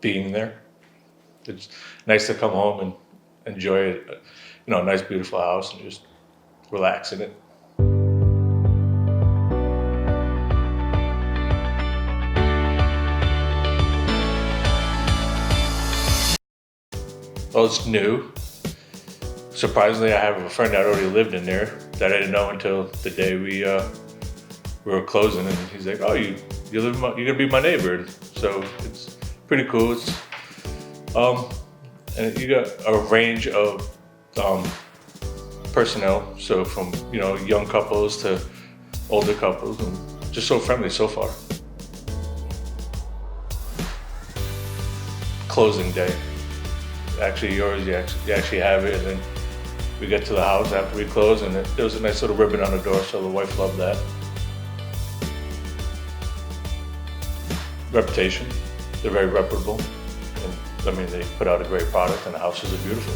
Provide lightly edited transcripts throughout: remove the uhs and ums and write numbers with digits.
being there. It's nice to come home and enjoy it, a nice beautiful house and just relax in it. Well, it's new. Surprisingly, I have a friend that already lived in there that I didn't know until the day we were closing, and he's like, "Oh, you're gonna be my neighbor." So it's pretty cool. And you got a range of personnel, so from young couples to older couples, and just so friendly so far. Closing day. Actually, yours, you actually have it, and then we get to the house after we close, and there was a nice little ribbon on the door, so the wife loved that. Reputation. They're very reputable, and they put out a great product, and the houses are beautiful.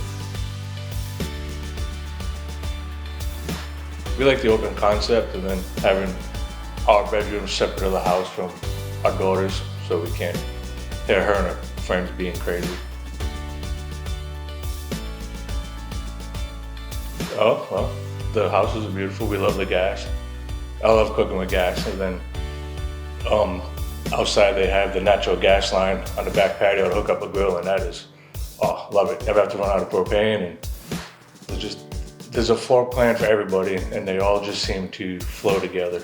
We like the open concept, and then having our bedroom separate of the house from our daughters, so we can't hear her and her friends being crazy. Oh, well, the houses are beautiful. We love the gas. I love cooking with gas. And then outside they have the natural gas line on the back patio to hook up a grill, and that is, oh, love it. Never have to run out of propane, and there's a floor plan for everybody, and they all just seem to flow together.